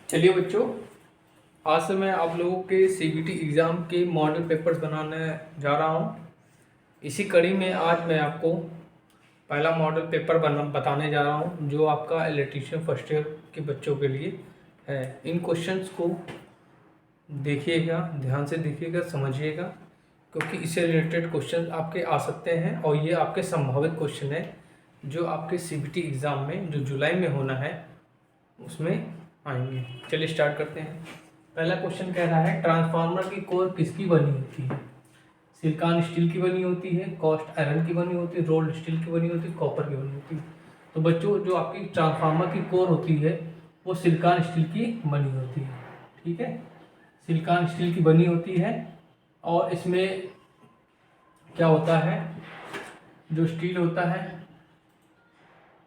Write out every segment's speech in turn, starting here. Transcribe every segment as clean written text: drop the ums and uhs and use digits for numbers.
चलिए बच्चों, आज से मैं आप लोगों के सीबीटी एग्ज़ाम के मॉडल पेपर्स बनाने जा रहा हूं। इसी कड़ी में आज मैं आपको पहला मॉडल पेपर बताने जा रहा हूं, जो आपका इलेक्ट्रीशियन फर्स्ट ईयर के बच्चों के लिए है। इन क्वेश्चंस को देखिएगा, ध्यान से देखिएगा, समझिएगा, क्योंकि इससे रिलेटेड क्वेश्चन आपके आ सकते हैं और ये आपके संभावित क्वेश्चन है जो आपके सीबीटी एग्ज़ाम में जो जुलाई में होना है उसमें आएंगे। चलिए स्टार्ट करते हैं। पहला क्वेश्चन कह रहा है, ट्रांसफार्मर की कोर किसकी बनी होती है? सिलिकॉन स्टील की बनी होती है, कास्ट आयरन की बनी होती है, रोल्ड स्टील की बनी होती है, कॉपर की बनी होती है। तो बच्चों, जो आपकी ट्रांसफार्मर की कोर होती है वो सिलिकॉन स्टील की बनी होती है। ठीक है, सिलिकॉन स्टील की बनी होती है। और इसमें क्या होता है, जो स्टील होता है,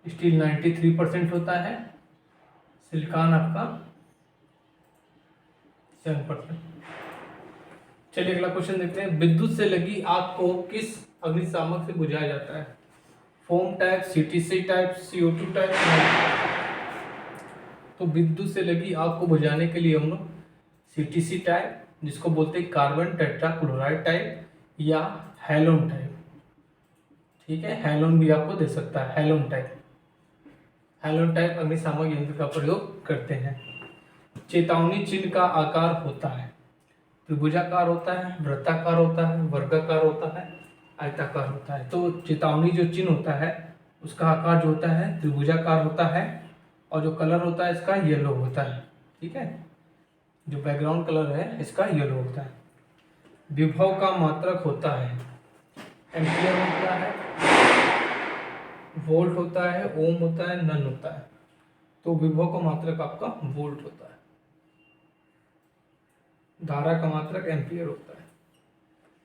स्टील 93% होता है, सिलिकॉन आपका 7%। चलिए अगला क्वेश्चन देखते हैं। विद्युत से लगी आग को किस अग्निशामक से बुझाया जाता है? Foam type, CTC type, CO2 type. तो विद्युत से लगी आग को बुझाने के लिए हम लोग सीटीसी टाइप, जिसको बोलते हैं कार्बन टेट्राक्लोराइड टाइप, या हैलोन टाइप। ठीक है, हैलोन भी आपको दे सकता है, हैलोन टाइप। हैलोन टाइप अग्निशामक यंत्र का प्रयोग करते हैं। चेतावनी चिन्ह का आकार होता है, त्रिभुजाकार होता है, वृत्ताकार होता है, वर्गाकार होता है, आयताकार होता है। तो चेतावनी जो चिन्ह होता है उसका आकार जो होता है त्रिभुजाकार होता है, और जो कलर होता है इसका येलो होता है। ठीक है, जो बैकग्राउंड कलर है इसका येलो होता है। विभव का मात्रक होता है, एम्पियर होता है, वोल्ट होता है, ओम होता है, नन होता है। तो विभव का मात्रक आपका वोल्ट होता है, धारा का मात्रक एम्पियर होता है,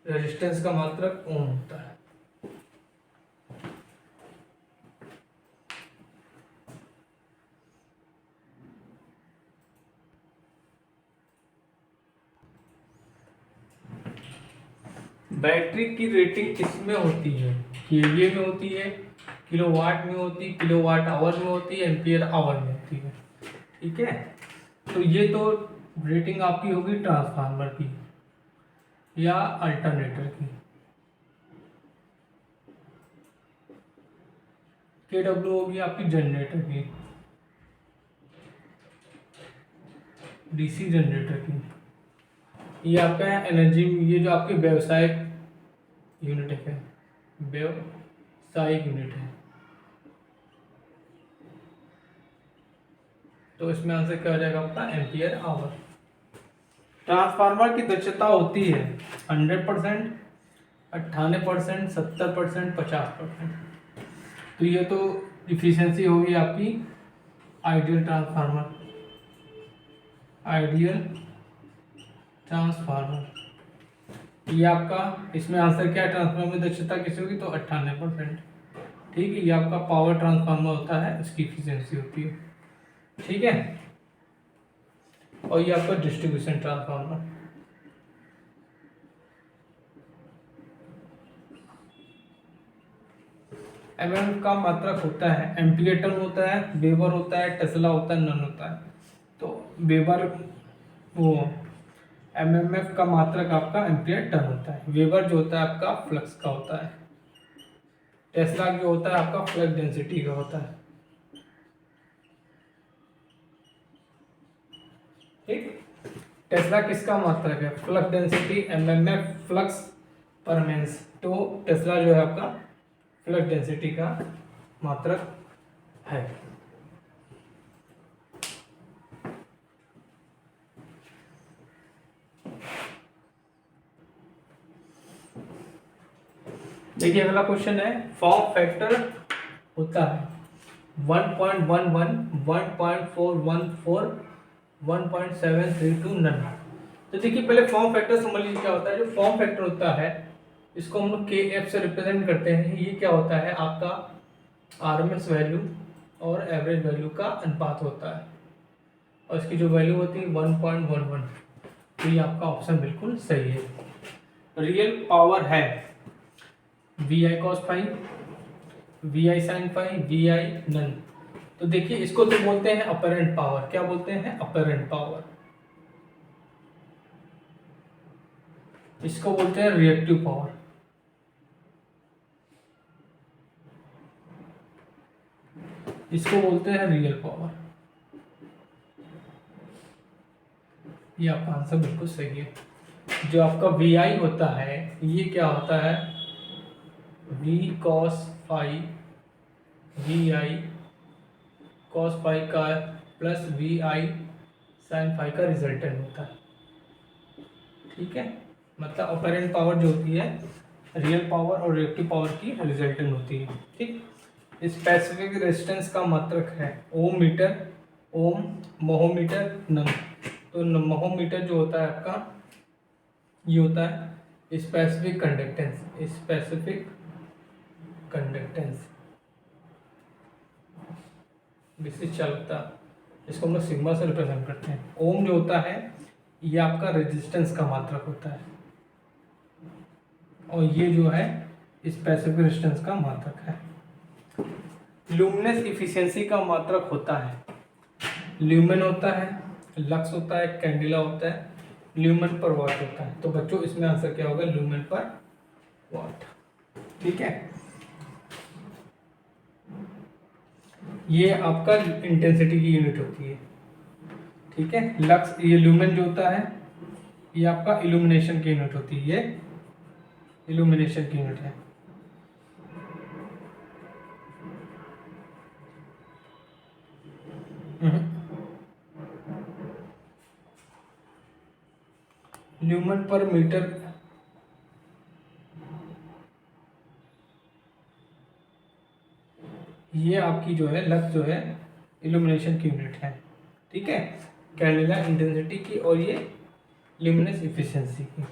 रेजिस्टेंस का मात्रक ओम होता है। बैटरी की रेटिंग किसमें होती है? केवीए में होती है, किलोवाट में होती है, किलोवाट आवर में होती है, एम्पियर आवर में होती है। ठीक है, तो ये तो रेटिंग आपकी होगी ट्रांसफार्मर की या अल्टरनेटर की। केडब्ल्यू होगी आपकी जनरेटर की, डीसी जनरेटर की। ये आपका एनर्जी, ये जो आपके व्यवसायिक यूनिट है, व्यवसायिक यूनिट है। तो इसमें आंसर क्या हो जाएगा आपका? Ampere hour. ट्रांसफार्मर की दक्षता होती है 100%, 98%, 70%, 50%। तो ये तो इफिशियंसी होगी आपकी आइडियल ट्रांसफार्मर, आइडियल ट्रांसफार्मर। ये आपका इसमें आंसर क्या है? ट्रांसफार्मर में दक्षता किसी होगी तो 98%। ठीक है, ये आपका पावर ट्रांसफार्मर होता है, इसकी इफिशियंसी होती है। ठीक है, और ये आपका डिस्ट्रीब्यूशन ट्रांसफार्मर। एमएम का मात्रक होता है, एम्पीयर टन होता है, वेबर होता है, टेस्ला होता है, नन होता है। तो वेबर, वो एमएमएफ का मात्रक आपका एम्पीयर टन होता है। वेबर जो होता है आपका फ्लक्स का होता है। टेस्ला जो होता है आपका फ्लक्स डेंसिटी का होता है। ठीक, टेस्ला किसका मात्रक है? फ्लक्स डेंसिटी, एमएमएफ फ्लक्स पर मीन्स। तो टेस्ला जो है आपका फ्लक्स डेंसिटी का मात्रक है। देखिए अगला क्वेश्चन है, फॉर्म फैक्टर होता है 1.11, 1.414, 1.732 नन। तो देखिए पहले फॉर्म फैक्टर समझ लीजिए क्या होता है। जो फॉर्म फैक्टर होता है इसको हम लोग KF से रिप्रेजेंट करते हैं। ये क्या होता है? आपका RMS वैल्यू और एवरेज वैल्यू का अनुपात होता है, और इसकी जो वैल्यू होती है 1.11। तो ये आपका ऑप्शन बिल्कुल सही है। रियल पावर है VI cos phi, VI sin phi, VI नन। तो देखिए इसको तो बोलते हैं अपरेंट पावर। क्या बोलते हैं? Apparent power. इसको बोलते हैं रिएक्टिव पावर। इसको बोलते हैं रियल पावर। ये आपका आंसर बिल्कुल सही है। जो आपका वी आई होता है ये क्या होता है? V cos phi, V I cos phi का plus V I sine phi का रिजल्टेंट होता है। ठीक है, मतलब अपरेंट पावर जो होती है रियल पावर और रिएक्टिव पावर की रिजल्टेंट होती है। ठीक, स्पेसिफिक रेजिस्टेंस का मात्रक है ओम मीटर, ओम, मोहोमीटर, नम। तो मोहोमीटर जो होता है आपका ये होता है स्पेसिफिक कंडक्टेंस, स्पेसिफिक कंडक्टेंस, विशिष्ट चालकता। इसको हम लोग सिग्मा से रिप्रेजेंट करते हैं। ओम जो होता है ये आपका रेजिस्टेंस का मात्रक होता है और ये जो है स्पेसिफिक रेजिस्टेंस का मात्रक है। ल्यूमिनेंस इफिशिएंसी का मात्रक होता है, ल्यूमेन होता है, लक्स होता है, कैंडिला होता है, ल्यूमेन पर वाट होता है। तो बच्चों इसमें आंसर क्या होगा? ल्यूमेन पर वाट। ठीक है, ये आपका इंटेंसिटी की यूनिट होती है। ठीक है, लक्स, ये ल्यूमेन जो होता है ये आपका इल्यूमिनेशन की यूनिट होती है, ये इल्यूमिनेशन की यूनिट है। ल्यूमेन पर मीटर ये आपकी जो है लक्स जो है इल्यूमिनेशन की यूनिट है। ठीक है, कैंडिला इंटेंसिटी की और ये ल्यूमिनेंस इफिशिएंसी की।